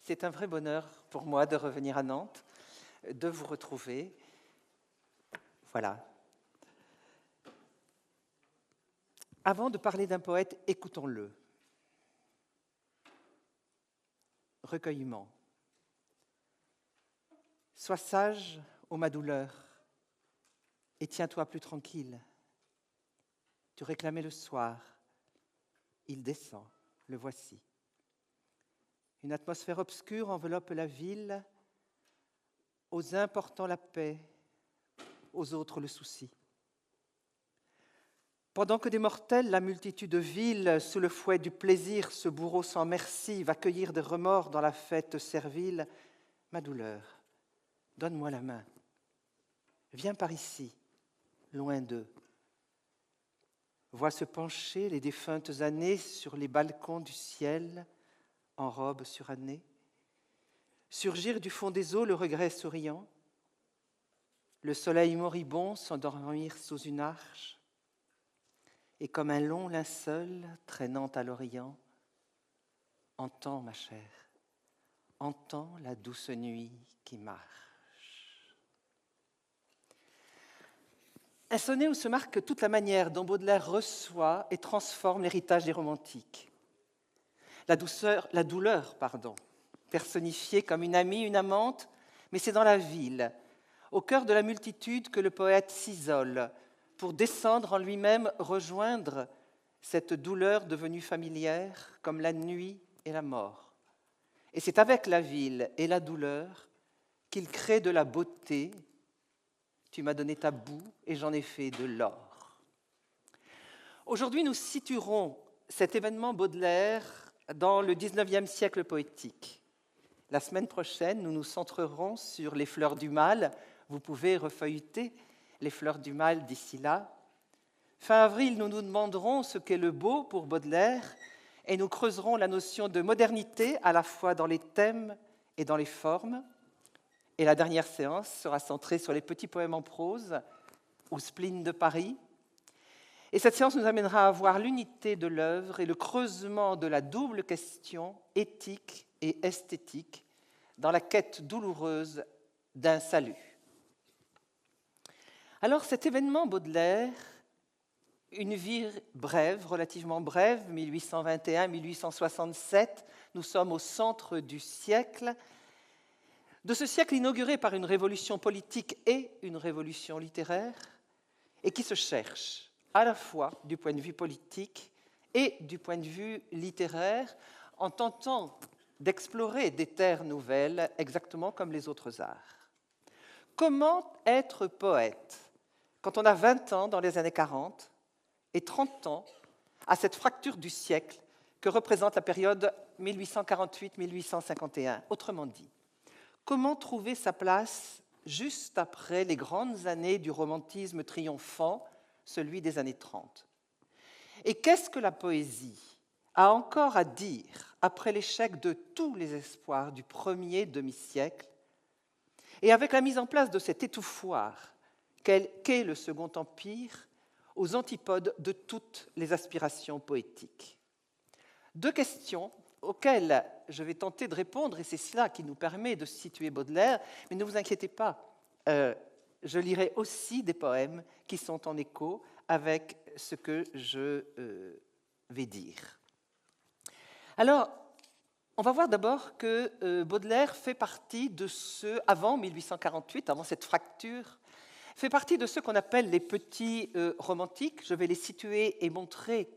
C'est un vrai bonheur pour moi de revenir à Nantes, de vous retrouver. Voilà. Avant de parler d'un poète, écoutons-le. Recueillement. Sois sage, ô ma douleur, et tiens-toi plus tranquille. Tu réclamais le soir, il descend, le voici. Une atmosphère obscure enveloppe la ville, aux uns portant la paix, aux autres le souci. Pendant que des mortels, la multitude vile, sous le fouet du plaisir, ce bourreau sans merci va cueillir des remords dans la fête servile, ma douleur, donne-moi la main. Viens par ici, loin d'eux. Vois se pencher les défuntes années sur les balcons du ciel, en robe surannée. Surgir du fond des eaux le regret souriant. Le soleil moribond s'endormir sous une arche. Et comme un long linceul traînant à l'Orient, entends, ma chère, entends la douce nuit qui marche. Un sonnet où se marque toute la manière dont Baudelaire reçoit et transforme l'héritage des romantiques. La douleur, personnifiée comme une amie, une amante, mais c'est dans la ville, au cœur de la multitude que le poète s'isole, pour descendre en lui-même, rejoindre cette douleur devenue familière comme la nuit et la mort. Et c'est avec la ville et la douleur qu'il crée de la beauté. Tu m'as donné ta boue et j'en ai fait de l'or. Aujourd'hui, nous situerons cet événement Baudelaire dans le XIXe siècle poétique. La semaine prochaine, nous nous centrerons sur les fleurs du mal. Vous pouvez refeuilleter les fleurs du mal d'ici là. Fin avril, nous nous demanderons ce qu'est le beau pour Baudelaire et nous creuserons la notion de modernité à la fois dans les thèmes et dans les formes. Et la dernière séance sera centrée sur les petits poèmes en prose ou spleen de Paris. Et cette séance nous amènera à voir l'unité de l'œuvre et le creusement de la double question éthique et esthétique dans la quête douloureuse d'un salut. Alors cet événement Baudelaire, une vie brève, relativement brève, 1821-1867, nous sommes au centre du siècle, de ce siècle inauguré par une révolution politique et une révolution littéraire, et qui se cherche à la fois du point de vue politique et du point de vue littéraire, en tentant d'explorer des terres nouvelles, exactement comme les autres arts. Comment être poète quand on a 20 ans dans les années 40 et 30 ans à cette fracture du siècle que représente la période 1848-1851? Autrement dit, comment trouver sa place juste après les grandes années du romantisme triomphant, celui des années 30? Et qu'est-ce que la poésie a encore à dire après l'échec de tous les espoirs du premier demi-siècle et avec la mise en place de cet étouffoir qu'est le Second Empire aux antipodes de toutes les aspirations poétiques? Deux questions auxquelles je vais tenter de répondre, et c'est cela qui nous permet de situer Baudelaire, mais ne vous inquiétez pas, je lirai aussi des poèmes qui sont en écho avec ce que je vais dire. Alors, on va voir d'abord que Baudelaire fait partie de ceux, avant 1848, avant cette fracture, fait partie de ceux qu'on appelle les petits romantiques. Je vais les situer et montrer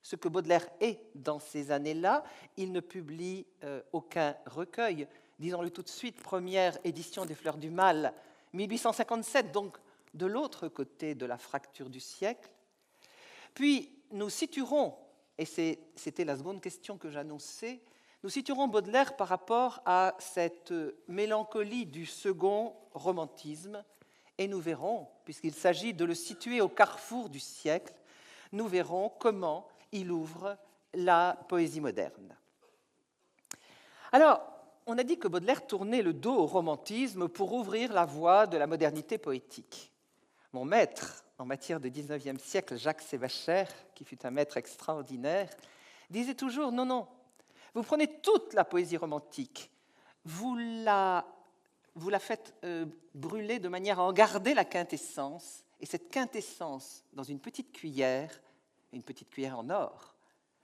ce que Baudelaire est dans ces années-là. Il ne publie aucun recueil. Disons-le tout de suite, première édition des Fleurs du Mal, 1857, donc de l'autre côté de la fracture du siècle. Puis nous situerons, et c'était la seconde question que j'annonçais, nous situerons Baudelaire par rapport à cette mélancolie du second romantisme, et nous verrons, puisqu'il s'agit de le situer au carrefour du siècle, nous verrons comment il ouvre la poésie moderne. Alors, on a dit que Baudelaire tournait le dos au romantisme pour ouvrir la voie de la modernité poétique. Mon maître en matière de 19e siècle, Jacques Sébacher, qui fut un maître extraordinaire, disait toujours « Non, non, vous prenez toute la poésie romantique, vous la faites brûler de manière à en garder la quintessence, et cette quintessence dans une petite cuillère en or,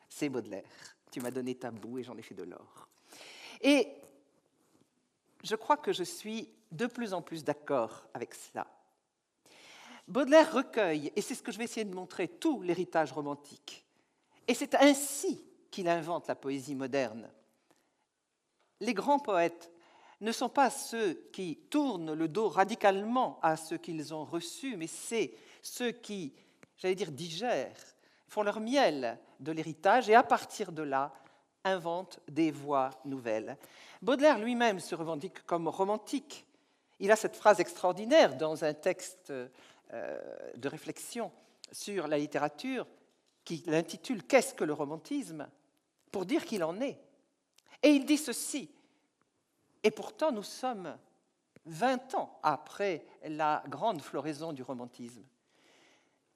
c'est Baudelaire. Tu m'as donné ta boue et j'en ai fait de l'or. Et je crois que je suis de plus en plus d'accord avec cela. Baudelaire recueille, et c'est ce que je vais essayer de montrer, tout l'héritage romantique. Et c'est ainsi qu'il invente la poésie moderne. Les grands poètes ne sont pas ceux qui tournent le dos radicalement à ce qu'ils ont reçu, mais c'est ceux qui, j'allais dire, digèrent, font leur miel de l'héritage et à partir de là, inventent des voies nouvelles. Baudelaire lui-même se revendique comme romantique. Il a cette phrase extraordinaire dans un texte de réflexion sur la littérature qu'il intitule « Qu'est-ce que le romantisme ?» pour dire qu'il en est. Et il dit ceci, et pourtant nous sommes 20 ans après la grande floraison du romantisme.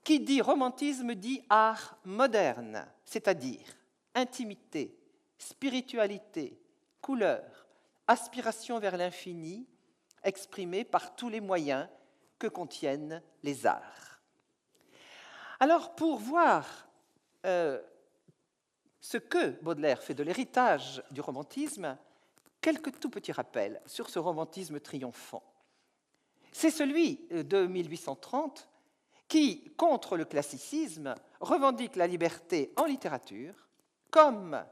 Qui dit romantisme dit art moderne, c'est-à-dire intimité, spiritualité, couleur, aspiration vers l'infini, exprimée par tous les moyens que contiennent les arts. Alors, pour voir ce que Baudelaire fait de l'héritage du romantisme, quelques tout petits rappels sur ce romantisme triomphant. C'est celui de 1830 qui, contre le classicisme, revendique la liberté en littérature, comme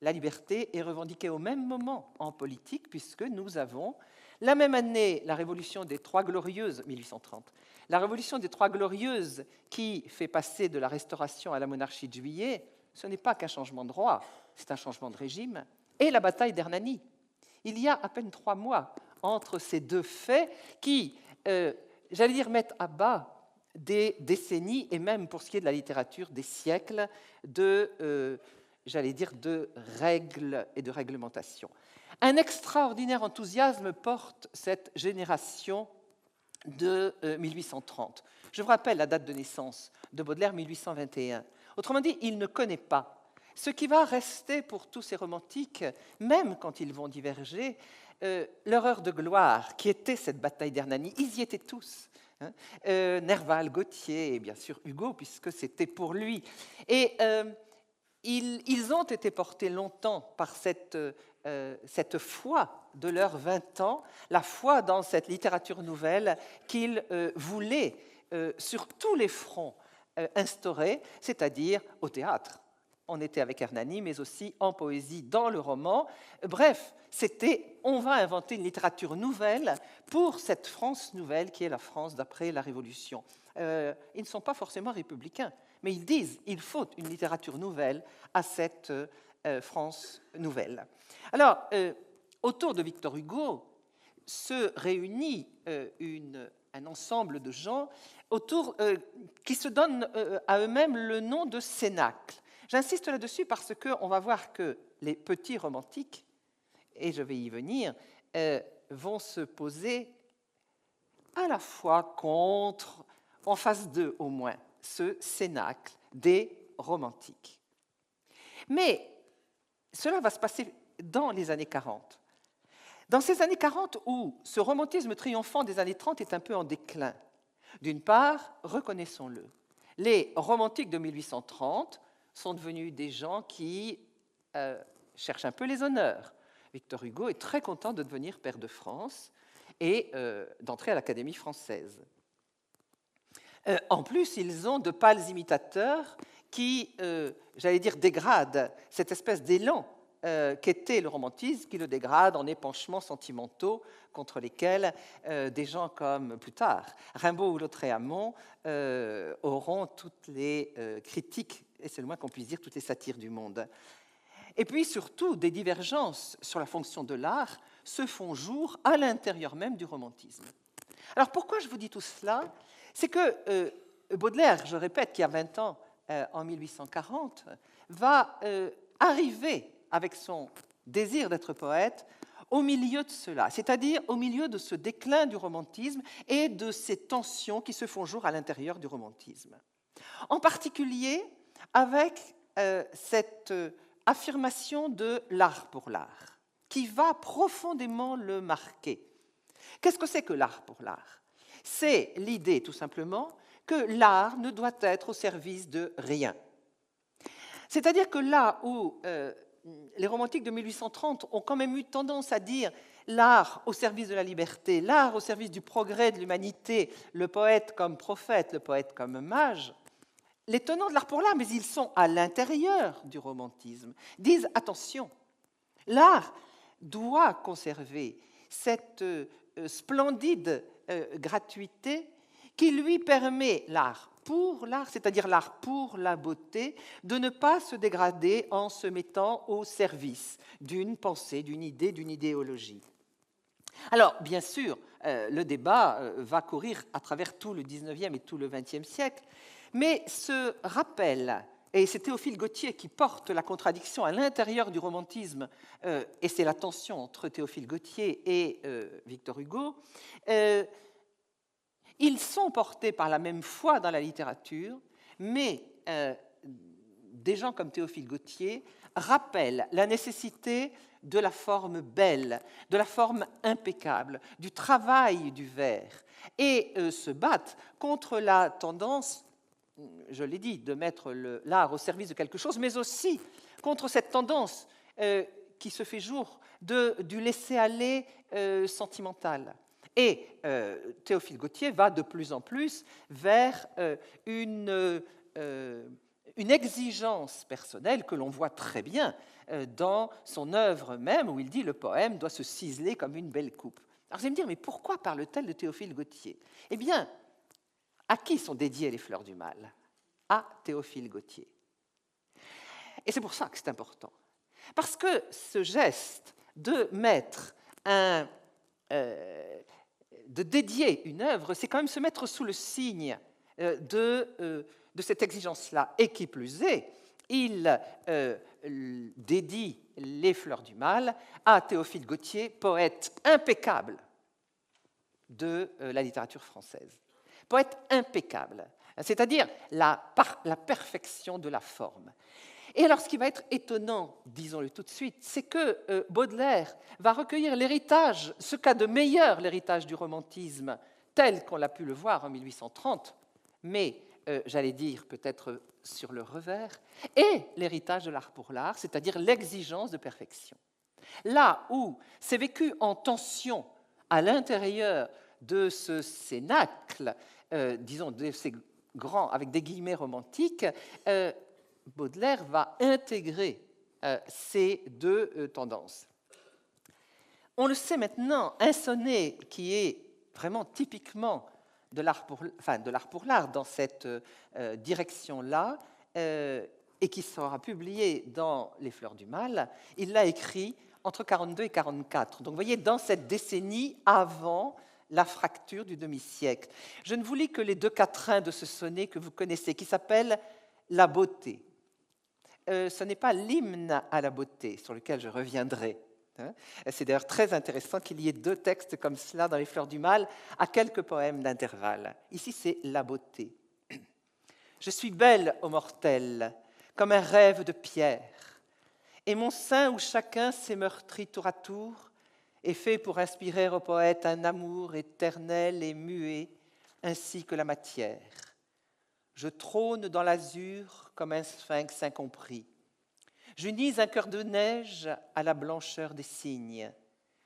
la liberté est revendiquée au même moment en politique, puisque nous avons la même année la Révolution des Trois Glorieuses, 1830, la Révolution des Trois Glorieuses qui fait passer de la Restauration à la monarchie de Juillet, ce n'est pas qu'un changement de roi, c'est un changement de régime, et la bataille d'Hernani. Il y a à peine 3 mois entre ces deux faits qui, j'allais dire, mettent à bas des décennies, et même pour ce qui est de la littérature, des siècles de, j'allais dire, de règles et de réglementations. Un extraordinaire enthousiasme porte cette génération de 1830. Je vous rappelle la date de naissance de Baudelaire, 1821. Autrement dit, il ne connaît pas ce qui va rester pour tous ces romantiques, même quand ils vont diverger, leur heure de gloire, qui était cette bataille d'Hernani. Ils y étaient tous. Nerval, Gautier et bien sûr Hugo, puisque c'était pour lui. Et ils ont été portés longtemps par cette foi de leurs 20 ans, la foi dans cette littérature nouvelle qu'ils voulaient sur tous les fronts instaurer, c'est-à-dire au théâtre. On était avec Hernani, mais aussi en poésie, dans le roman. Bref, c'était on va inventer une littérature nouvelle pour cette France nouvelle qui est la France d'après la Révolution. Ils ne sont pas forcément républicains, mais ils disent il faut une littérature nouvelle à cette France nouvelle. Alors, autour de Victor Hugo se réunit un ensemble de gens qui se donnent à eux-mêmes le nom de cénacle. J'insiste là-dessus parce qu'on va voir que les petits romantiques, et je vais y venir, vont se poser à la fois contre, en face d'eux au moins, ce cénacle des romantiques. Mais cela va se passer dans les années 40. Dans ces années 40 où ce romantisme triomphant des années 30 est un peu en déclin. D'une part, reconnaissons-le, les romantiques de 1830 sont devenus des gens qui cherchent un peu les honneurs. Victor Hugo est très content de devenir pair de France et d'entrer à l'Académie française. En plus, ils ont de pâles imitateurs qui, j'allais dire, dégradent cette espèce d'élan qu'était le romantisme, qui le dégrade en épanchements sentimentaux contre lesquels des gens comme, plus tard, Rimbaud ou Lautréamont auront toutes les critiques, et c'est le moins qu'on puisse dire, toutes les satires du monde. Et puis surtout, des divergences sur la fonction de l'art se font jour à l'intérieur même du romantisme. Alors pourquoi je vous dis tout cela? C'est que Baudelaire, je répète, qui a 20 ans en 1840, va arriver avec son désir d'être poète au milieu de cela, c'est-à-dire au milieu de ce déclin du romantisme et de ces tensions qui se font jour à l'intérieur du romantisme. En particulier avec cette affirmation de l'art pour l'art. qui va profondément le marquer. Qu'est-ce que c'est que l'art pour l'art? C'est l'idée, tout simplement, que l'art ne doit être au service de rien. C'est-à-dire que là où les romantiques de 1830 ont quand même eu tendance à dire l'art au service de la liberté, l'art au service du progrès de l'humanité, le poète comme prophète, le poète comme mage, les tenants de l'art pour l'art, mais ils sont à l'intérieur du romantisme, disent attention, l'art doit conserver cette splendide gratuité qui lui permet, l'art pour l'art, c'est-à-dire l'art pour la beauté, de ne pas se dégrader en se mettant au service d'une pensée, d'une idée, d'une idéologie. Alors, bien sûr, le débat va courir à travers tout le XIXe et tout le XXe siècle, mais ce rappel, et c'est Théophile Gautier qui porte la contradiction à l'intérieur du romantisme, et c'est la tension entre Théophile Gautier et Victor Hugo, ils sont portés par la même foi dans la littérature, mais des gens comme Théophile Gautier rappellent la nécessité de la forme belle, de la forme impeccable, du travail du vers, et se battent contre la tendance, je l'ai dit, de mettre l'art au service de quelque chose, mais aussi contre cette tendance qui se fait jour du laisser-aller sentimental. Et Théophile Gautier va de plus en plus vers une exigence personnelle que l'on voit très bien dans son œuvre même, où il dit « le poème doit se ciseler comme une belle coupe ». Alors vous allez me dire, mais pourquoi parle-t-elle de Théophile Gautier? Eh bien, à qui sont dédiées les fleurs du mal? À Théophile Gautier. Et c'est pour ça que c'est important. Parce que ce geste de mettre de dédier une œuvre, c'est quand même se mettre sous le signe de cette exigence-là. Et qui plus est, il dédie les fleurs du mal à Théophile Gautier, poète impeccable de la littérature française. Poète impeccable, c'est-à-dire la perfection de la forme. Et alors, ce qui va être étonnant, disons-le tout de suite, c'est que Baudelaire va recueillir l'héritage, ce qu'a de meilleur l'héritage du romantisme, tel qu'on l'a pu le voir en 1830, mais, j'allais dire, peut-être sur le revers, et l'héritage de l'art pour l'art, c'est-à-dire l'exigence de perfection. Là où c'est vécu en tension à l'intérieur de ce cénacle, disons, de ces grands, avec des guillemets romantiques, Baudelaire va intégrer ces deux tendances. On le sait maintenant, un sonnet qui est vraiment typiquement de l'art pour l'art dans cette direction-là, et qui sera publié dans Les Fleurs du Mal, il l'a écrit entre 42 et 44. Donc vous voyez, dans cette décennie avant la fracture du demi-siècle. Je ne vous lis que les deux quatrains de ce sonnet que vous connaissez, qui s'appelle « La beauté ». Ce n'est pas l'hymne à la beauté, sur lequel je reviendrai. C'est d'ailleurs très intéressant qu'il y ait deux textes comme cela dans Les Fleurs du Mal, à quelques poèmes d'intervalle. Ici, c'est la beauté. Je suis belle, ô mortel, comme un rêve de pierre, et mon sein où chacun s'est meurtri tour à tour est fait pour inspirer au poète un amour éternel et muet, ainsi que la matière. Je trône dans l'azur comme un sphinx incompris. J'unis un cœur de neige à la blancheur des cygnes.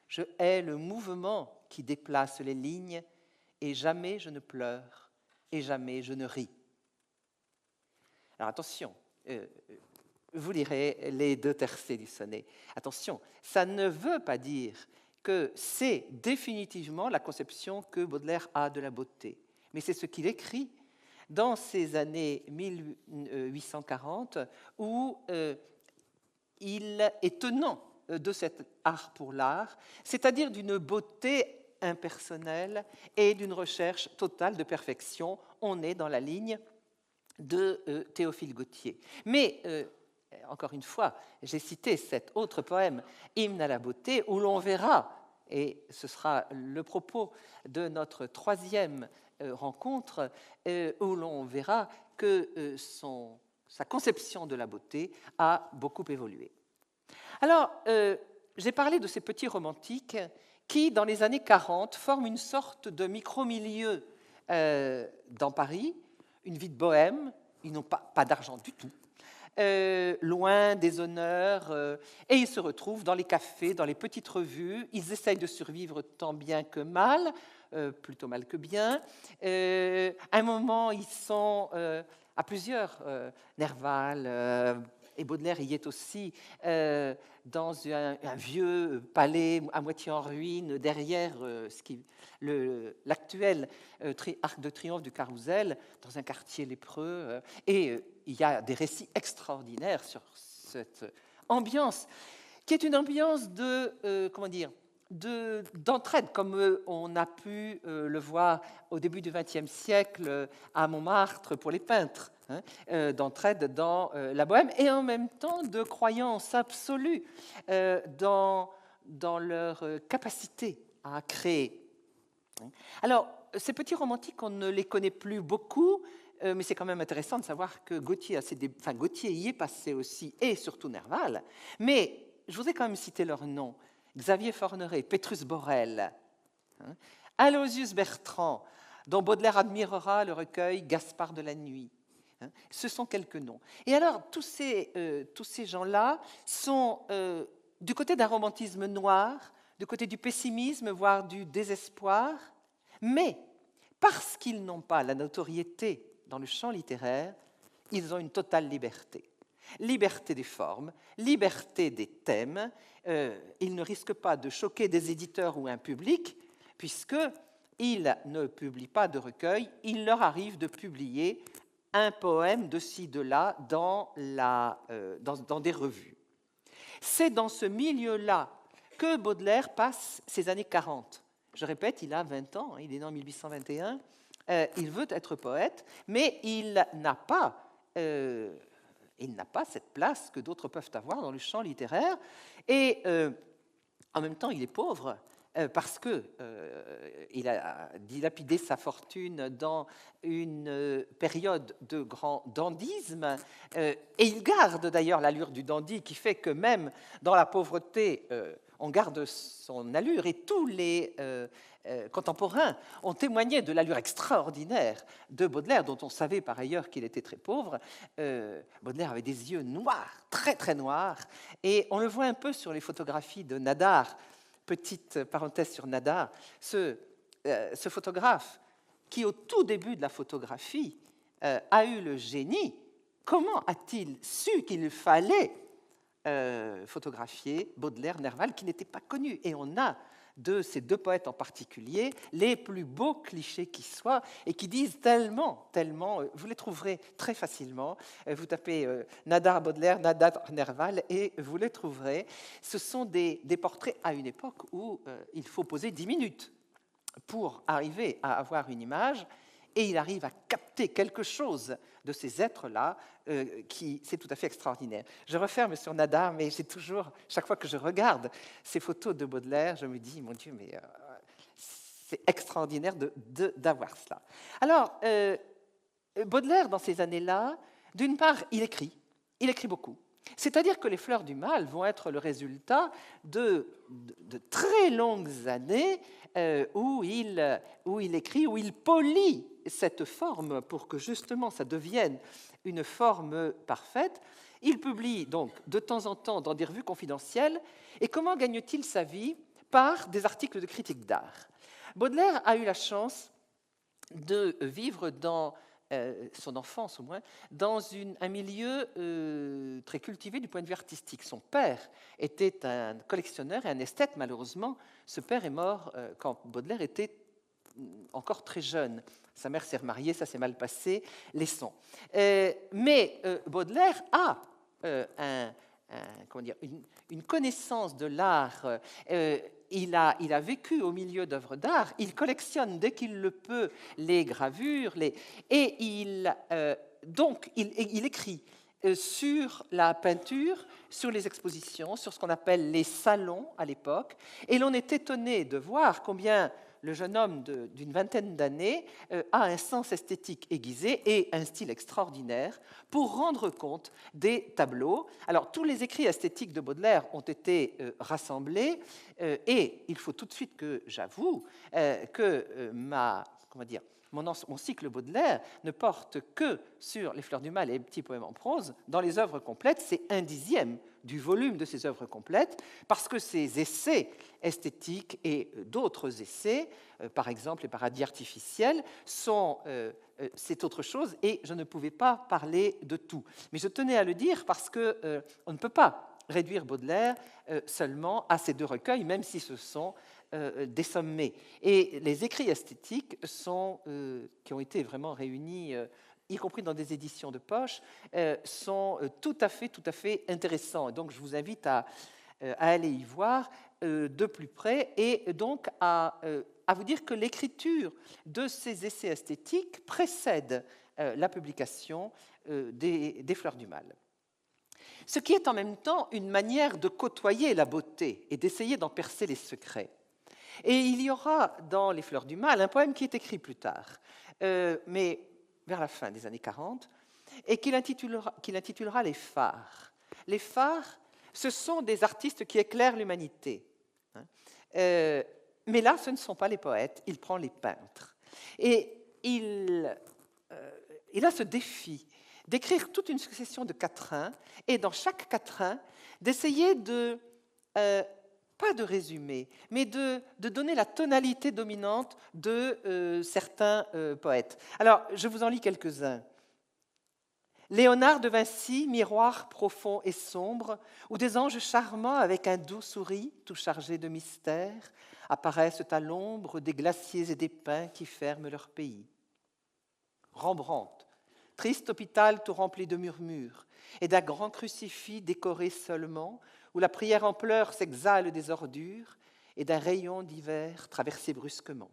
Je hais le mouvement qui déplace les lignes, et jamais je ne pleure, et jamais je ne ris. Alors attention, vous lirez les deux tercets du sonnet. Attention, ça ne veut pas dire que c'est définitivement la conception que Baudelaire a de la beauté, mais c'est ce qu'il écrit dans ces années 1840, où il est tenant de cet art pour l'art, c'est-à-dire d'une beauté impersonnelle et d'une recherche totale de perfection. On est dans la ligne de Théophile Gautier. Mais, encore une fois, j'ai cité cet autre poème, Hymne à la beauté, où l'on verra, et ce sera le propos de notre troisième rencontre, où l'on verra que sa conception de la beauté a beaucoup évolué. Alors, j'ai parlé de ces petits romantiques qui, dans les années 40, forment une sorte de micro-milieu dans Paris, une vie de bohème. Ils n'ont pas d'argent du tout, loin des honneurs, et ils se retrouvent dans les cafés, dans les petites revues. Ils essayent de survivre tant bien que mal, plutôt mal que bien. À un moment, ils sont à plusieurs, Nerval, et Baudelaire y est aussi, dans un vieux palais à moitié en ruine, derrière l'actuel Arc de Triomphe du Carrousel, dans un quartier lépreux. Et il y a des récits extraordinaires sur cette ambiance, qui est une ambiance d'entraide, comme on a pu le voir au début du XXe siècle à Montmartre pour les peintres, d'entraide dans la bohème, et en même temps de croyance absolue dans leur capacité à créer. Alors, ces petits romantiques, on ne les connaît plus beaucoup, mais c'est quand même intéressant de savoir que Gautier y est passé aussi, et surtout Nerval. Mais je voudrais quand même citer leurs noms. Xavier Forneret, Petrus Borel, Aloysius Bertrand, dont Baudelaire admirera le recueil Gaspard de la Nuit. Ce sont quelques noms. Et alors, tous ces gens-là sont du côté d'un romantisme noir, du côté du pessimisme, voire du désespoir, mais parce qu'ils n'ont pas la notoriété dans le champ littéraire, ils ont une totale liberté. Liberté des formes, liberté des thèmes. Ils ne risquent pas de choquer des éditeurs ou un public, puisqu'ils ne publient pas de recueil. Il leur arrive de publier un poème de ci, de là, dans des revues. C'est dans ce milieu-là que Baudelaire passe ses années 40. Je répète, il a 20 ans, il est né en 1821, il veut être poète, mais il n'a pas cette place que d'autres peuvent avoir dans le champ littéraire, et en même temps, il est pauvre, parce qu'il a dilapidé sa fortune dans une période de grand dandysme, et il garde d'ailleurs l'allure du dandy, qui fait que même dans la pauvreté, on garde son allure, et tous les contemporains ont témoigné de l'allure extraordinaire de Baudelaire, dont on savait par ailleurs qu'il était très pauvre. Baudelaire avait des yeux noirs, très très noirs, et on le voit un peu sur les photographies de Nadar. Petite parenthèse sur Nadar, ce photographe qui, au tout début de la photographie, a eu le génie, comment a-t-il su qu'il fallait photographier Baudelaire, Nerval, qui n'étaient pas connus? Et on a de ces deux poètes en particulier les plus beaux clichés qui soient, et qui disent tellement, vous les trouverez très facilement. Vous tapez Nadar Baudelaire, Nadar Nerval, et vous les trouverez. Ce sont des portraits à une époque où il faut poser 10 minutes pour arriver à avoir une image, et il arrive à capter quelque chose de ces êtres-là, c'est tout à fait extraordinaire. Je referme sur Nadar, mais j'ai toujours, chaque fois que je regarde ces photos de Baudelaire, je me dis, mon Dieu, mais c'est extraordinaire d'avoir cela. Alors, Baudelaire, dans ces années-là, d'une part, il écrit beaucoup. C'est-à-dire que les Fleurs du Mal vont être le résultat de très longues années où il écrit, où il polit cette forme pour que justement ça devienne une forme parfaite. Il publie donc de temps en temps dans des revues confidentielles. Et comment gagne-t-il sa vie? Par des articles de critique d'art. Baudelaire a eu la chance de vivre dans son enfance au moins, dans un milieu très cultivé du point de vue artistique. Son père était un collectionneur et un esthète, malheureusement. Ce père est mort quand Baudelaire était encore très jeune. Sa mère s'est remariée, ça s'est mal passé, laissons. Mais Baudelaire a une connaissance de l'art. Il a vécu au milieu d'œuvres d'art, il collectionne dès qu'il le peut les gravures, et donc il écrit. sur la peinture, sur les expositions, sur ce qu'on appelle les salons à l'époque. Et l'on est étonné de voir combien le jeune homme d'une vingtaine d'années a un sens esthétique aiguisé et un style extraordinaire pour rendre compte des tableaux. Alors, tous les écrits esthétiques de Baudelaire ont été rassemblés et il faut tout de suite que j'avoue que mon cycle Baudelaire ne porte que sur les fleurs du mal et les petits poèmes en prose. Dans les œuvres complètes, c'est 1/10 du volume de ces œuvres complètes, parce que ces essais esthétiques et d'autres essais, par exemple les paradis artificiels, c'est autre chose et je ne pouvais pas parler de tout. Mais je tenais à le dire parce qu'on ne peut pas réduire Baudelaire seulement à ces 2 recueils, même si ce sont des sommets. Et les écrits esthétiques qui ont été vraiment réunis, y compris dans des éditions de poche, sont tout à fait intéressants. Et donc, je vous invite à aller y voir de plus près et donc à vous dire que l'écriture de ces essais esthétiques précède la publication des Fleurs du Mal. Ce qui est en même temps une manière de côtoyer la beauté et d'essayer d'en percer les secrets. Et il y aura dans Les Fleurs du Mal un poème qui est écrit plus tard, mais vers la fin des années 40, et qu'il intitulera Les Phares. Les phares, ce sont des artistes qui éclairent l'humanité. Mais là, ce ne sont pas les poètes, il prend les peintres. Et il a ce défi d'écrire toute une succession de quatrains, et dans chaque quatrain, d'essayer de... pas de résumer, mais de donner la tonalité dominante de certains poètes. Alors, je vous en lis quelques-uns. Léonard de Vinci, miroir profond et sombre, où des anges charmants avec un doux sourire, tout chargés de mystère, apparaissent à l'ombre des glaciers et des pins qui ferment leur pays. Rembrandt, triste hôpital tout rempli de murmures, et d'un grand crucifix décoré seulement, où la prière en pleurs s'exhale des ordures, et d'un rayon d'hiver traversé brusquement.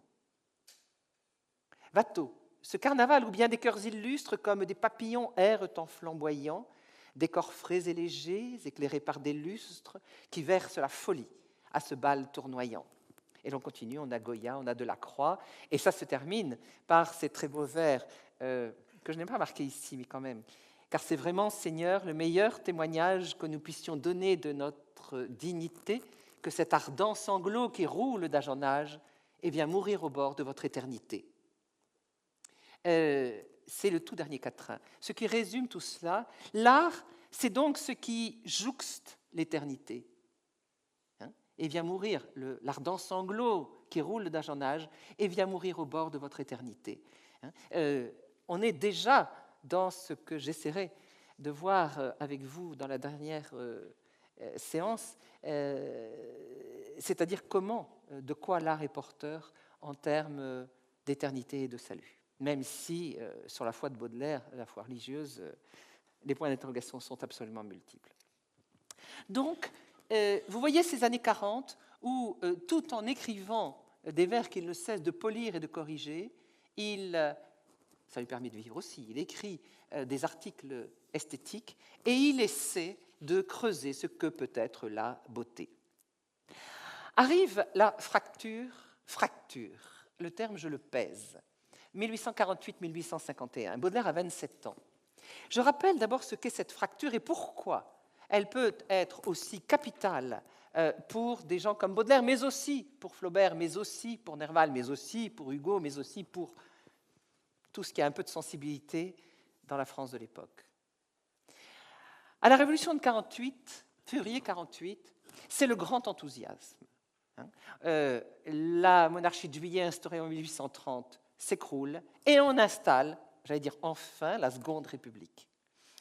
Watteau, ce carnaval où bien des cœurs illustres comme des papillons errent en flamboyant, des corps frais et légers, éclairés par des lustres, qui versent la folie à ce bal tournoyant. Et l'on continue, on a Goya, on a Delacroix, et ça se termine par ces très beaux vers que je n'ai pas marqués ici, mais quand même. Car c'est vraiment, Seigneur, le meilleur témoignage que nous puissions donner de notre dignité, que cet ardent sanglot qui roule d'âge en âge et vient mourir au bord de votre éternité. C'est le tout dernier quatrain. Ce qui résume tout cela, l'art, c'est donc ce qui jouxte l'éternité. Et vient mourir, l'ardent sanglot qui roule d'âge en âge, et vient mourir au bord de votre éternité. On est déjà dans ce que j'essaierai de voir avec vous dans la dernière séance, c'est-à-dire de quoi l'art est porteur en termes d'éternité et de salut. Même si, sur la foi de Baudelaire, la foi religieuse, les points d'interrogation sont absolument multiples. Donc, vous voyez ces années 40 où, tout en écrivant des vers qu'il ne cesse de polir et de corriger, ça lui permet de vivre aussi, il écrit des articles esthétiques et il essaie de creuser ce que peut être la beauté. Arrive la fracture, le terme je le pèse, 1848-1851, Baudelaire a 27 ans. Je rappelle d'abord ce qu'est cette fracture et pourquoi elle peut être aussi capitale pour des gens comme Baudelaire, mais aussi pour Flaubert, mais aussi pour Nerval, mais aussi pour Hugo, mais aussi pour tout ce qui a un peu de sensibilité dans la France de l'époque. À la Révolution de 48, février 48, c'est le grand enthousiasme. La monarchie de Juillet instaurée en 1830 s'écroule et on installe, j'allais dire enfin, la Seconde République.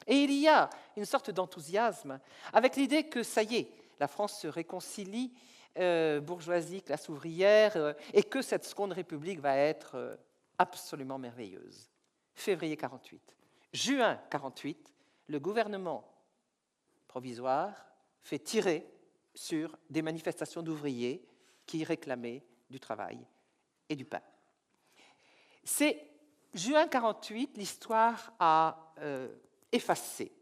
Et il y a une sorte d'enthousiasme avec l'idée que ça y est, la France se réconcilie, bourgeoisie, classe ouvrière, et que cette Seconde République va être absolument merveilleuse. Février 48. Juin 48, le gouvernement provisoire fait tirer sur des manifestations d'ouvriers qui réclamaient du travail et du pain. C'est juin 48, l'histoire a effacé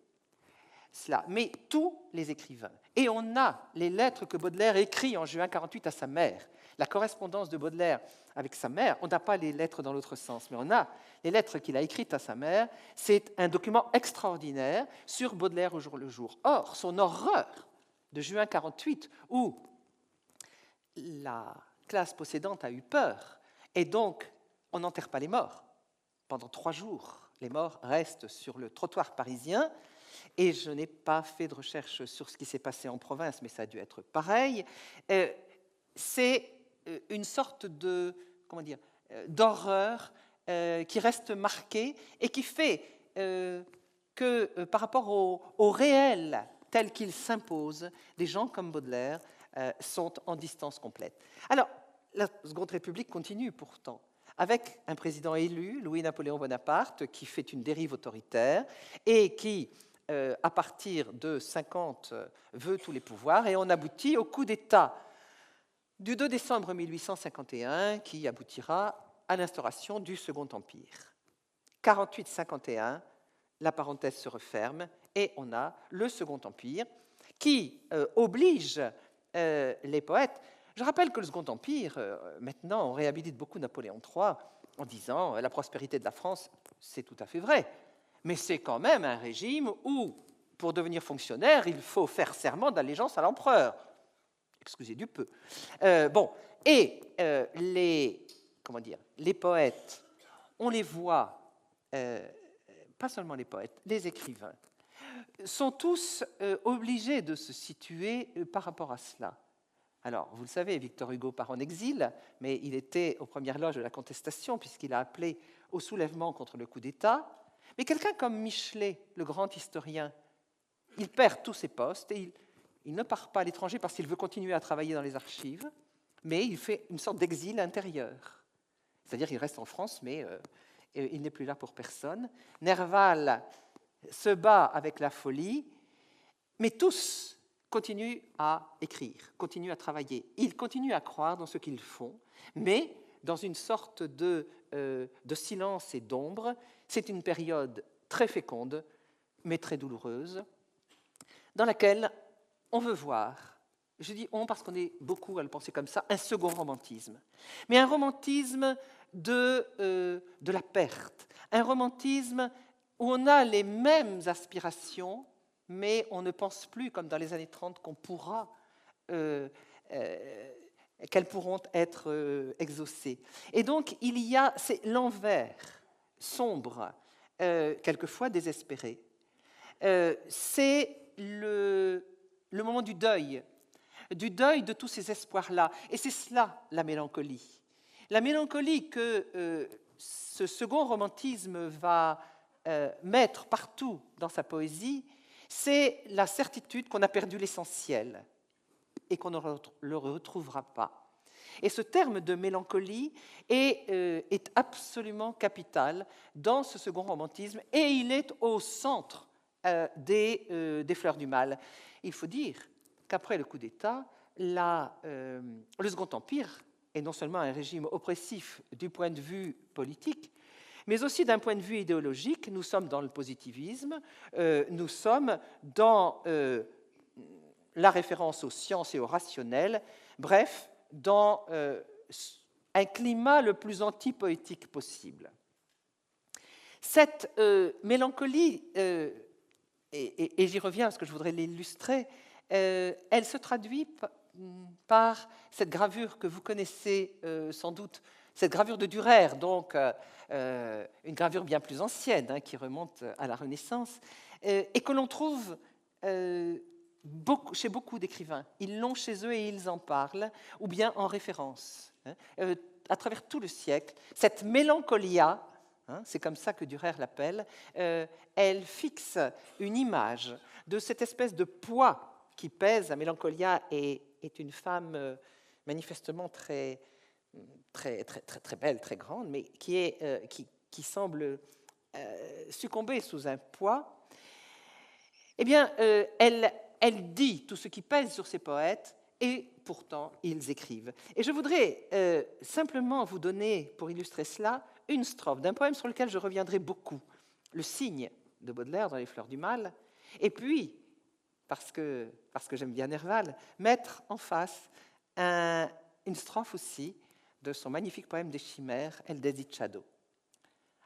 cela, mais tous les écrivains. Et on a les lettres que Baudelaire écrit en juin 1948 à sa mère. La correspondance de Baudelaire avec sa mère, on n'a pas les lettres dans l'autre sens, mais on a les lettres qu'il a écrites à sa mère. C'est un document extraordinaire sur Baudelaire au jour le jour. Or, son horreur de juin 1948, où la classe possédante a eu peur, et donc on n'enterre pas les morts. Pendant 3 jours, les morts restent sur le trottoir parisien, et je n'ai pas fait de recherche sur ce qui s'est passé en province, mais ça a dû être pareil. C'est une sorte de, comment dire, d'horreur qui reste marquée et qui fait que par rapport au réel tel qu'il s'impose, des gens comme Baudelaire sont en distance complète. Alors, la Seconde République continue pourtant, avec un président élu, Louis-Napoléon Bonaparte, qui fait une dérive autoritaire et qui, à partir de 50, veut tous les pouvoirs, et on aboutit au coup d'État du 2 décembre 1851, qui aboutira à l'instauration du Second Empire. 48-51, la parenthèse se referme, et on a le Second Empire, qui oblige les poètes. Je rappelle que le Second Empire, maintenant, on réhabilite beaucoup Napoléon III en disant la prospérité de la France, c'est tout à fait vrai. Mais c'est quand même un régime où, pour devenir fonctionnaire, il faut faire serment d'allégeance à l'empereur. Excusez du peu. Les poètes, on les voit, pas seulement les poètes, les écrivains, sont tous obligés de se situer par rapport à cela. Alors, vous le savez, Victor Hugo part en exil, mais il était aux premières loges de la contestation, puisqu'il a appelé au soulèvement contre le coup d'État. Mais quelqu'un comme Michelet, le grand historien, il perd tous ses postes et il ne part pas à l'étranger parce qu'il veut continuer à travailler dans les archives, mais il fait une sorte d'exil intérieur. C'est-à-dire qu'il reste en France, mais il n'est plus là pour personne. Nerval se bat avec la folie, mais tous continuent à écrire, continuent à travailler. Ils continuent à croire dans ce qu'ils font, mais dans une sorte de silence et d'ombre. C'est une période très féconde, mais très douloureuse, dans laquelle on veut voir, je dis on parce qu'on est beaucoup à le penser comme ça, un second romantisme. Mais un romantisme de la perte, un romantisme où on a les mêmes aspirations, mais on ne pense plus, comme dans les années 30, qu'elles pourront être exaucées. Et donc, c'est l'envers sombre, quelquefois désespéré. C'est le moment du deuil de tous ces espoirs-là. Et c'est cela, la mélancolie. La mélancolie que ce second romantisme va mettre partout dans sa poésie, c'est la certitude qu'on a perdu l'essentiel et qu'on ne le retrouvera pas. Et ce terme de mélancolie est absolument capital dans ce second romantisme, et il est au centre des Fleurs du Mal. Il faut dire qu'après le coup d'État, le Second Empire est non seulement un régime oppressif du point de vue politique, mais aussi d'un point de vue idéologique. Nous sommes dans le positivisme, nous sommes dans la référence aux sciences et au rationnel, bref, dans un climat le plus anti-poétique possible. Cette mélancolie, et j'y reviens parce que je voudrais l'illustrer, elle se traduit par cette gravure que vous connaissez sans doute, cette gravure de Durer, donc une gravure bien plus ancienne, qui remonte à la Renaissance, et que l'on trouve chez beaucoup d'écrivains. Ils l'ont chez eux et ils en parlent, ou bien en référence. À travers tout le siècle, cette mélancolia, c'est comme ça que Durer l'appelle, elle fixe une image de cette espèce de poids qui pèse. La mélancolia est une femme manifestement très belle, très grande, mais qui semble succomber sous un poids. Eh bien, elle dit tout ce qui pèse sur ces poètes, et pourtant, ils écrivent. Et je voudrais simplement vous donner, pour illustrer cela, une strophe d'un poème sur lequel je reviendrai beaucoup, Le Cygne de Baudelaire dans Les Fleurs du Mal, Et puis, parce que j'aime bien Nerval, mettre en face une strophe aussi de son magnifique poème des Chimères, El Desdichado.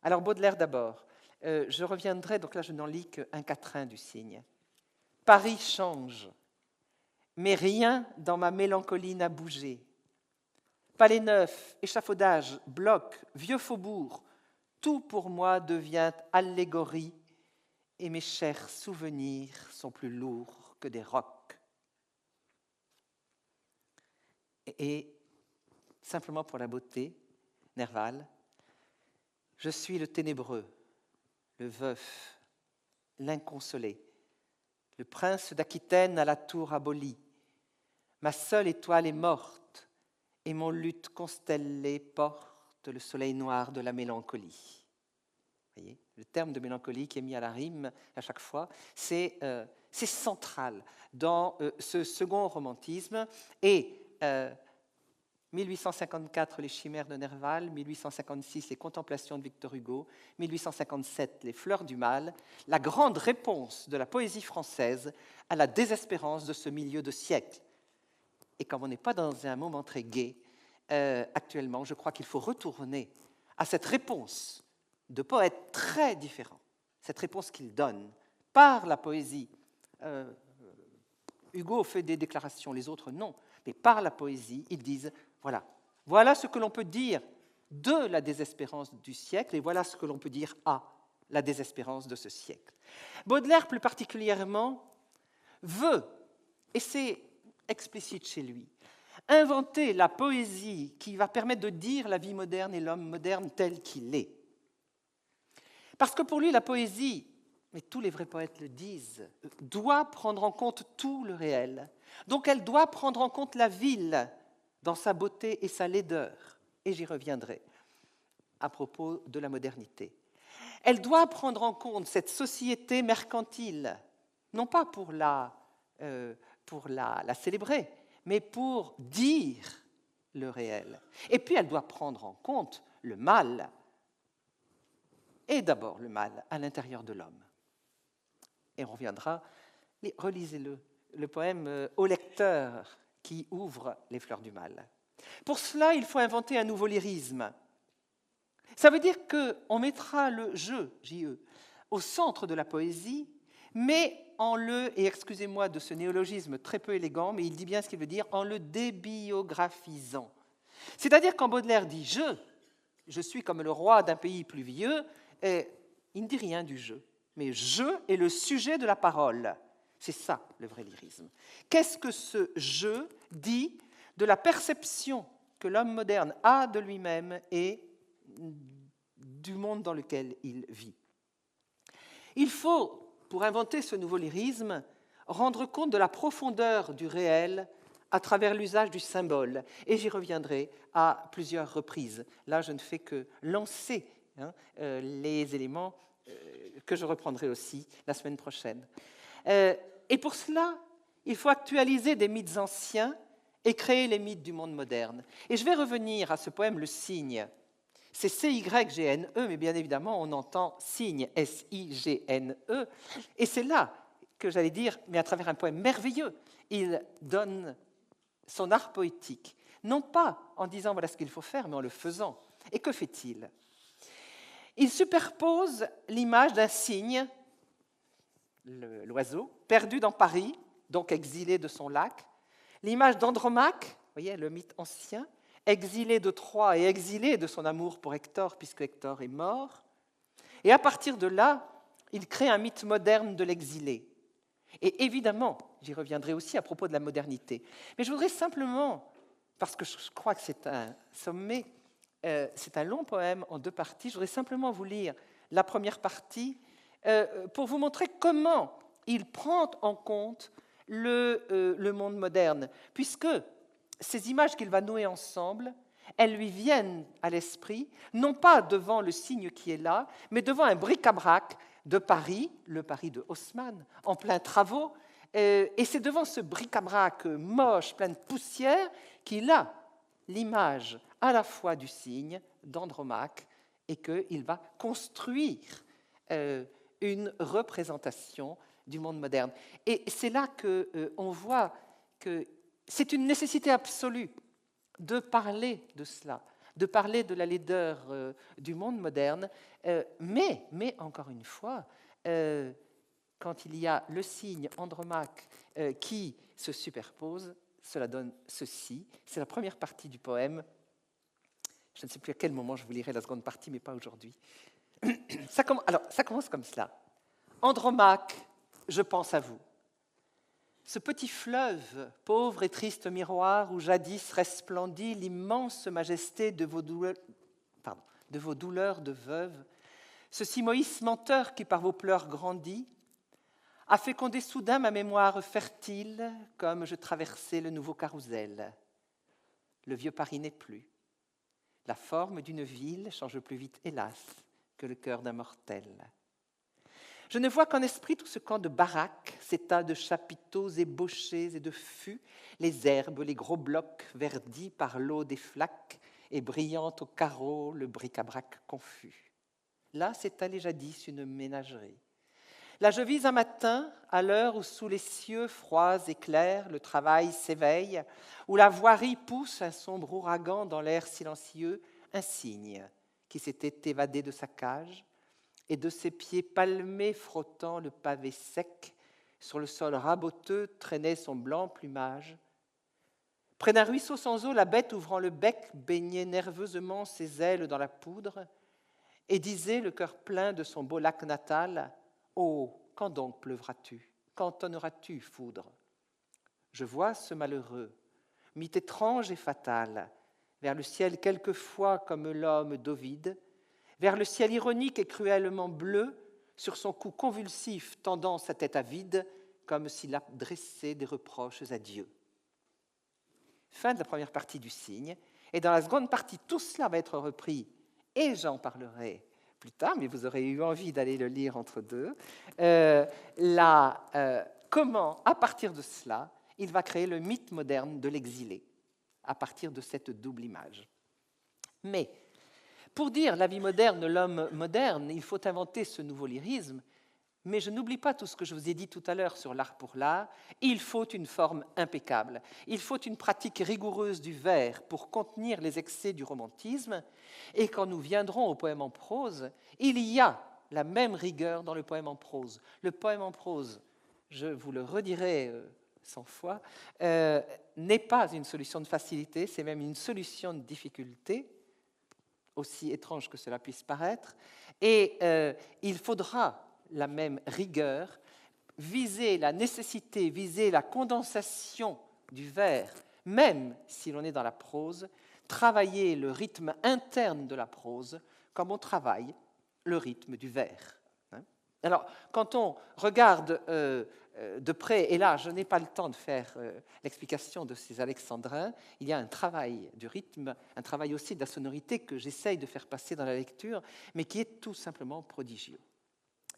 Alors Baudelaire d'abord. Je reviendrai, donc là je n'en lis qu'un quatrain du cygne. Paris change, mais rien dans ma mélancolie n'a bougé. Palais neuf, échafaudage, bloc, vieux faubourg, tout pour moi devient allégorie et mes chers souvenirs sont plus lourds que des rocs. Et simplement pour la beauté, Nerval, je suis le ténébreux, le veuf, l'inconsolé, le prince d'Aquitaine à la tour abolie. Ma seule étoile est morte et mon luth constellé porte le soleil noir de la mélancolie. Vous voyez, le terme de mélancolie qui est mis à la rime à chaque fois, c'est central dans ce second romantisme. Et 1854, les Chimères de Nerval, 1856, les Contemplations de Victor Hugo, 1857, les Fleurs du mal, la grande réponse de la poésie française à la désespérance de ce milieu de siècle. Et comme on n'est pas dans un moment très gai, actuellement, je crois qu'il faut retourner à cette réponse de poètes très différents, cette réponse qu'il donne par la poésie. Hugo fait des déclarations, les autres non, mais par la poésie, ils disent, voilà ce que l'on peut dire de la désespérance du siècle, et voilà ce que l'on peut dire à la désespérance de ce siècle. Baudelaire, plus particulièrement, veut, et c'est explicite chez lui, inventer la poésie qui va permettre de dire la vie moderne et l'homme moderne tel qu'il est. Parce que pour lui, la poésie, mais tous les vrais poètes le disent, doit prendre en compte tout le réel. Donc elle doit prendre en compte la ville dans sa beauté et sa laideur. Et j'y reviendrai à propos de la modernité. Elle doit prendre en compte cette société mercantile, non pas pour la célébrer, mais pour dire le réel. Et puis elle doit prendre en compte le mal, et d'abord le mal à l'intérieur de l'homme. Et on reviendra, relisez-le, le poème Au lecteur qui ouvre les fleurs du mal. Pour cela, il faut inventer un nouveau lyrisme. Ça veut dire qu'on mettra le jeu, J-E, au centre de la poésie, mais en le, et excusez-moi de ce néologisme très peu élégant, mais il dit bien ce qu'il veut dire, en le débiographisant. C'est-à-dire quand Baudelaire dit « je suis comme le roi d'un pays pluvieux », il ne dit rien du jeu. Mais « je » est le sujet de la parole. C'est ça, le vrai lyrisme. Qu'est-ce que ce « je » dit de la perception que l'homme moderne a de lui-même et du monde dans lequel il vit? Il faut, pour inventer ce nouveau lyrisme, rendre compte de la profondeur du réel à travers l'usage du symbole. Et j'y reviendrai à plusieurs reprises. Là, je ne fais que lancer les éléments que je reprendrai aussi la semaine prochaine. Et pour cela, il faut actualiser des mythes anciens et créer les mythes du monde moderne. Et je vais revenir à ce poème, Le Cygne. C'est C-Y-G-N-E, mais bien évidemment, on entend cygne, S-I-G-N-E. Et c'est là que j'allais dire, mais à travers un poème merveilleux, il donne son art poétique. Non pas en disant voilà ce qu'il faut faire, mais en le faisant. Et que fait-il? Il superpose l'image d'un cygne, l'oiseau, perdu dans Paris, donc exilé de son lac, l'image d'Andromaque, vous voyez, le mythe ancien, exilé de Troie et exilé de son amour pour Hector, puisque Hector est mort. Et à partir de là, il crée un mythe moderne de l'exilé. Et évidemment, j'y reviendrai aussi à propos de la modernité. Mais je voudrais simplement, parce que je crois que c'est un sommet, c'est un long poème en 2 parties, je voudrais simplement vous lire la première partie pour vous montrer comment il prend en compte le monde moderne, puisque ces images qu'il va nouer ensemble, elles lui viennent à l'esprit, non pas devant le cygne qui est là, mais devant un bric-à-brac de Paris, le Paris de Haussmann, en plein travaux, et c'est devant ce bric-à-brac moche, plein de poussière, qu'il a l'image à la fois du cygne, d'Andromaque, et qu'il va construire une représentation du monde moderne. Et c'est là qu'on voit que c'est une nécessité absolue de parler de cela, de parler de la laideur du monde moderne, mais encore une fois, quand il y a le signe Andromaque qui se superpose, cela donne ceci. C'est la première partie du poème. Je ne sais plus à quel moment je vous lirai la seconde partie, mais pas aujourd'hui. Ça commence comme cela. Andromaque, je pense à vous. Ce petit fleuve, pauvre et triste miroir où jadis resplendit l'immense majesté de vos douleurs de veuve, ce Simoïs menteur qui par vos pleurs grandit, a fécondé soudain ma mémoire fertile comme je traversais le nouveau carrousel. Le vieux Paris n'est plus. La forme d'une ville change plus vite, hélas, que le cœur d'un mortel. Je ne vois qu'en esprit tout ce camp de baraques, ces tas de chapiteaux ébauchés et de fûts, les herbes, les gros blocs verdis par l'eau des flaques et brillant au carreau le bric-à-brac confus. Là s'étalait jadis une ménagerie. Là je vis un matin, à l'heure où sous les cieux froids et clairs le travail s'éveille, où la voirie pousse un sombre ouragan dans l'air silencieux, un cygne qui s'était évadé de sa cage, et de ses pieds palmés frottant le pavé sec, sur le sol raboteux traînait son blanc plumage. Près d'un ruisseau sans eau, la bête ouvrant le bec baignait nerveusement ses ailes dans la poudre et disait, le cœur plein de son beau lac natal, « Oh, quand donc pleuvras-tu? Quand tonneras-tu, foudre ?» Je vois ce malheureux, mythe étrange et fatal, vers le ciel quelquefois comme l'homme d'Ovide, vers le ciel ironique et cruellement bleu, sur son cou convulsif tendant sa tête avide, comme s'il adressait des reproches à Dieu. Fin de la première partie du signe. Et dans la seconde partie, tout cela va être repris, et j'en parlerai plus tard, mais vous aurez eu envie d'aller le lire entre deux, comment, à partir de cela, il va créer le mythe moderne de l'exilé, à partir de cette double image. Mais pour dire la vie moderne, l'homme moderne, il faut inventer ce nouveau lyrisme, mais je n'oublie pas tout ce que je vous ai dit tout à l'heure sur l'art pour l'art. Il faut une forme impeccable, il faut une pratique rigoureuse du vers pour contenir les excès du romantisme, et quand nous viendrons au poème en prose, il y a la même rigueur dans le poème en prose. Le poème en prose, je vous le redirai 100 fois, n'est pas une solution de facilité, c'est même une solution de difficulté, aussi étrange que cela puisse paraître, et il faudra la même rigueur, viser la nécessité, viser la condensation du vers, même si l'on est dans la prose, travailler le rythme interne de la prose comme on travaille le rythme du vers. Alors, quand on regarde de près, et là, je n'ai pas le temps de faire l'explication de ces alexandrins, il y a un travail du rythme, un travail aussi de la sonorité que j'essaye de faire passer dans la lecture, mais qui est tout simplement prodigieux.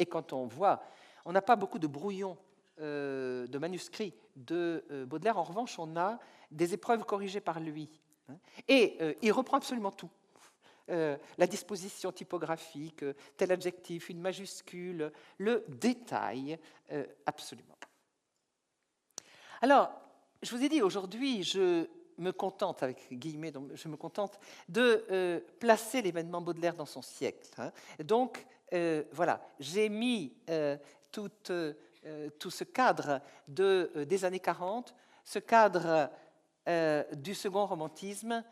Et quand on voit, on n'a pas beaucoup de brouillons de manuscrits de Baudelaire, en revanche, on a des épreuves corrigées par lui. Et il reprend absolument tout. La disposition typographique, tel adjectif, une majuscule, le détail, absolument. Alors, je vous ai dit, aujourd'hui, je me contente, avec guillemets, je me contente de placer l'événement Baudelaire dans son siècle. Donc, voilà, j'ai mis tout ce cadre des années 40, ce cadre du second romantisme,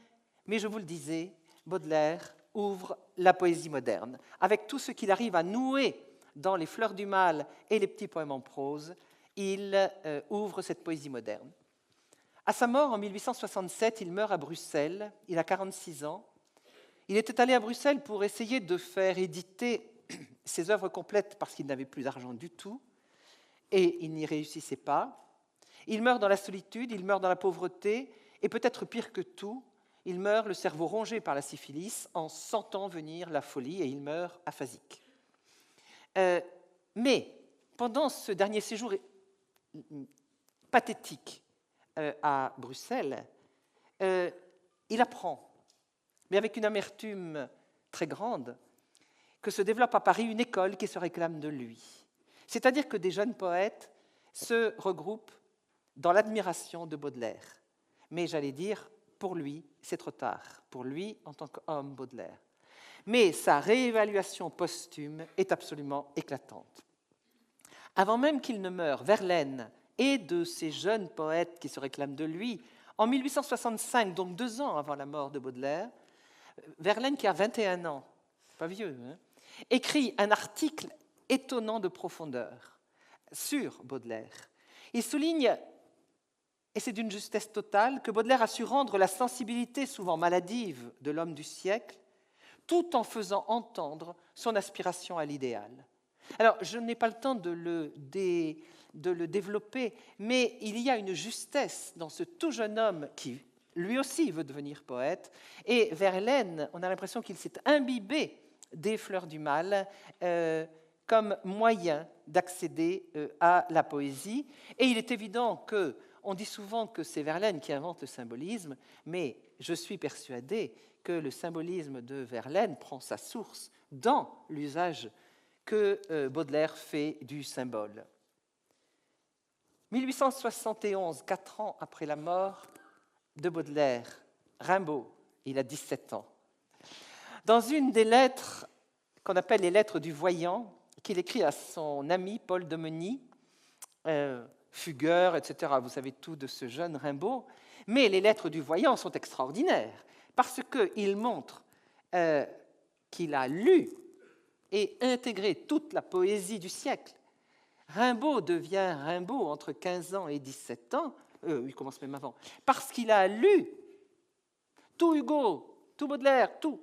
mais je vous le disais, Baudelaire ouvre la poésie moderne, avec tout ce qu'il arrive à nouer dans les Fleurs du Mal et les petits poèmes en prose, il ouvre cette poésie moderne. À sa mort en 1867, il meurt à Bruxelles, il a 46 ans. Il était allé à Bruxelles pour essayer de faire éditer ses œuvres complètes parce qu'il n'avait plus d'argent du tout, et il n'y réussissait pas. Il meurt dans la solitude, il meurt dans la pauvreté, et peut-être pire que tout, il meurt le cerveau rongé par la syphilis en sentant venir la folie, et il meurt aphasique. Mais pendant ce dernier séjour pathétique à Bruxelles, il apprend, mais avec une amertume très grande, que se développe à Paris une école qui se réclame de lui. C'est-à-dire que des jeunes poètes se regroupent dans l'admiration de Baudelaire. Mais j'allais dire, pour lui, c'est trop tard. Pour lui, en tant qu'homme, Baudelaire. Mais sa réévaluation posthume est absolument éclatante. Avant même qu'il ne meure, Verlaine et de ces jeunes poètes qui se réclament de lui, en 1865, donc 2 ans avant la mort de Baudelaire, Verlaine, qui a 21 ans, pas vieux, hein, écrit un article étonnant de profondeur sur Baudelaire. Il souligne, et c'est d'une justesse totale, que Baudelaire a su rendre la sensibilité souvent maladive de l'homme du siècle, tout en faisant entendre son aspiration à l'idéal. Alors, je n'ai pas le temps de le développer, mais il y a une justesse dans ce tout jeune homme qui, lui aussi, veut devenir poète. Et Verlaine, on a l'impression qu'il s'est imbibé des fleurs du mal comme moyen d'accéder à la poésie. Et il est évident que, on dit souvent que c'est Verlaine qui invente le symbolisme, mais je suis persuadée que le symbolisme de Verlaine prend sa source dans l'usage que Baudelaire fait du symbole. 1871, 4 ans après la mort de Baudelaire, Rimbaud, il a 17 ans. Dans une des lettres qu'on appelle les lettres du voyant, qu'il écrit à son ami Paul Domeny, fugueur, etc. Vous savez tout de ce jeune Rimbaud, mais les lettres du voyant sont extraordinaires parce qu'il montre qu'il a lu et intégré toute la poésie du siècle. Rimbaud devient Rimbaud entre 15 ans et 17 ans, il commence même avant, parce qu'il a lu tout Hugo, tout Baudelaire, tout,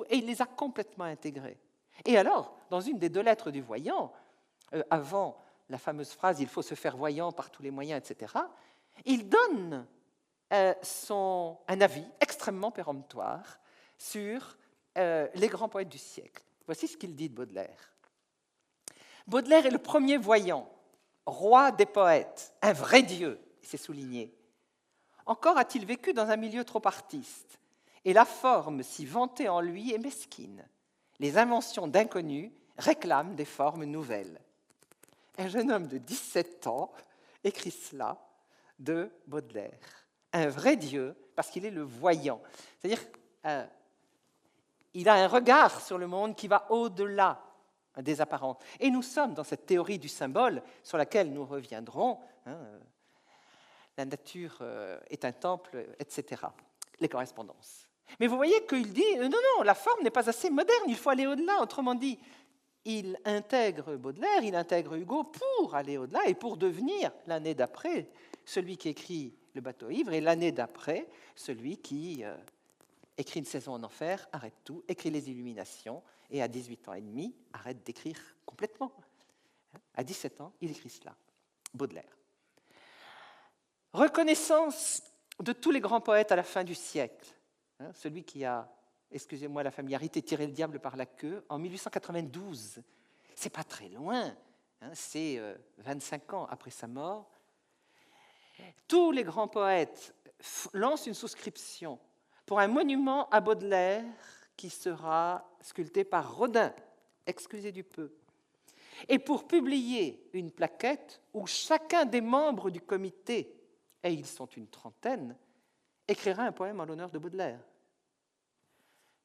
et il les a complètement intégrés. Et alors, dans une des 2 lettres du voyant, avant la fameuse phrase « il faut se faire voyant par tous les moyens », etc., il donne un avis extrêmement péremptoire sur les grands poètes du siècle. Voici ce qu'il dit de Baudelaire. Baudelaire est le premier voyant, roi des poètes, un vrai dieu, c'est souligné. Encore a-t-il vécu dans un milieu trop artiste, et la forme si vantée en lui est mesquine. Les inventions d'inconnus réclament des formes nouvelles. Un jeune homme de 17 ans écrit cela de Baudelaire. Un vrai dieu, parce qu'il est le voyant. C'est-à-dire, il a un regard sur le monde qui va au-delà des apparences. Et nous sommes dans cette théorie du symbole sur laquelle nous reviendrons. La nature est un temple, etc. Les correspondances. Mais vous voyez qu'il dit, non, la forme n'est pas assez moderne, il faut aller au-delà. Autrement dit, il intègre Baudelaire, il intègre Hugo pour aller au-delà et pour devenir, l'année d'après, celui qui écrit Le bateau ivre et l'année d'après, celui qui écrit Une saison en enfer, arrête tout, écrit Les Illuminations et à 18 ans et demi, arrête d'écrire complètement. À 17 ans, il écrit cela, Baudelaire. Reconnaissance de tous les grands poètes à la fin du siècle. Celui qui a, excusez-moi la familiarité, tiré le diable par la queue en 1892. C'est pas très loin, c'est 25 ans après sa mort. Tous les grands poètes lancent une souscription pour un monument à Baudelaire qui sera sculpté par Rodin, excusez du peu, et pour publier une plaquette où chacun des membres du comité, et ils sont une trentaine, écrira un poème en l'honneur de Baudelaire.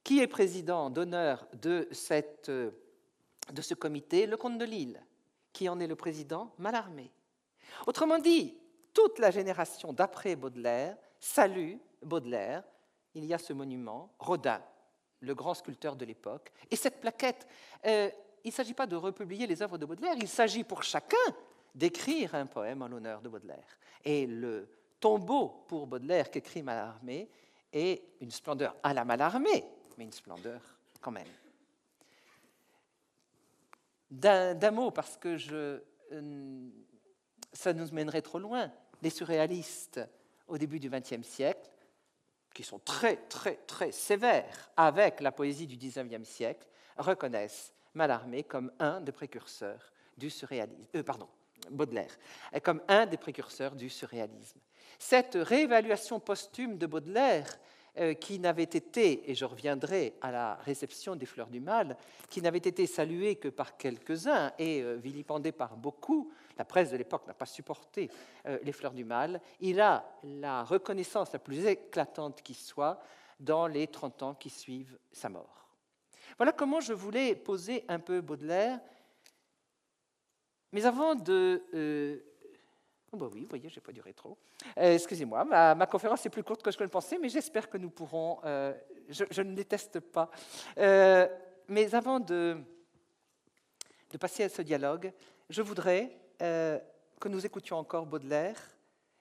Qui est président d'honneur de ce comité? Le comte de Lille. Qui en est le président? Mallarmé. Autrement dit, toute la génération d'après Baudelaire salue Baudelaire. Il y a ce monument, Rodin, le grand sculpteur de l'époque. Et cette plaquette, il ne s'agit pas de republier les œuvres de Baudelaire, il s'agit pour chacun d'écrire un poème en l'honneur de Baudelaire. Et le tombeau pour Baudelaire qu'écrit Mallarmé est une splendeur à la Mallarmé, mais une splendeur quand même. D'un mot, parce que ça nous mènerait trop loin, les surréalistes au début du XXe siècle, qui sont très, très, très sévères avec la poésie du XIXe siècle, reconnaissent Mallarmé comme un des précurseurs du surréalisme. Baudelaire, comme un des précurseurs du surréalisme. Cette réévaluation posthume de Baudelaire qui n'avait été, et je reviendrai à la réception des Fleurs du Mal, qui n'avait été salué que par quelques-uns et vilipendé par beaucoup, la presse de l'époque n'a pas supporté les Fleurs du Mal, il a la reconnaissance la plus éclatante qui soit dans les 30 ans qui suivent sa mort. Voilà comment je voulais poser un peu Baudelaire. Mais avant de... Oh bah oui, vous voyez, je n'ai pas duré trop. Excusez-moi, ma conférence est plus courte que je ne le pensais, mais j'espère que nous pourrons... je ne déteste pas. Mais avant de passer à ce dialogue, je voudrais que nous écoutions encore Baudelaire,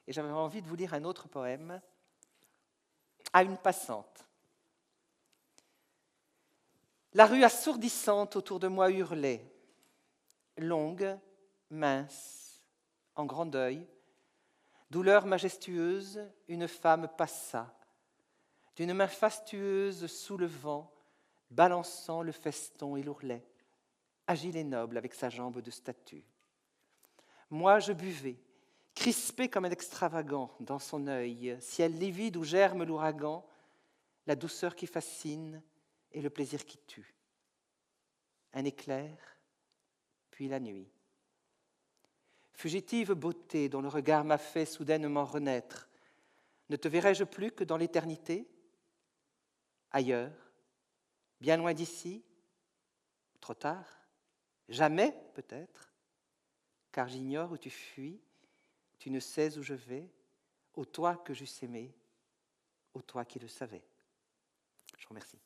et j'avais envie de vous lire un autre poème, À une passante. La rue assourdissante autour de moi hurlait, longue, mince, en grand deuil, douleur majestueuse, une femme passa, d'une main fastueuse sous le vent, balançant le feston et l'ourlet, agile et noble avec sa jambe de statue. Moi je buvais, crispé comme un extravagant dans son œil, ciel livide où germe l'ouragan, la douceur qui fascine et le plaisir qui tue. Un éclair, puis la nuit. Fugitive beauté dont le regard m'a fait soudainement renaître, ne te verrai-je plus que dans l'éternité? Ailleurs, bien loin d'ici? Trop tard? Jamais, peut-être? Car j'ignore où tu fuis, tu ne sais où je vais, ô toi que j'eusse aimé, ô toi qui le savais. Je vous remercie.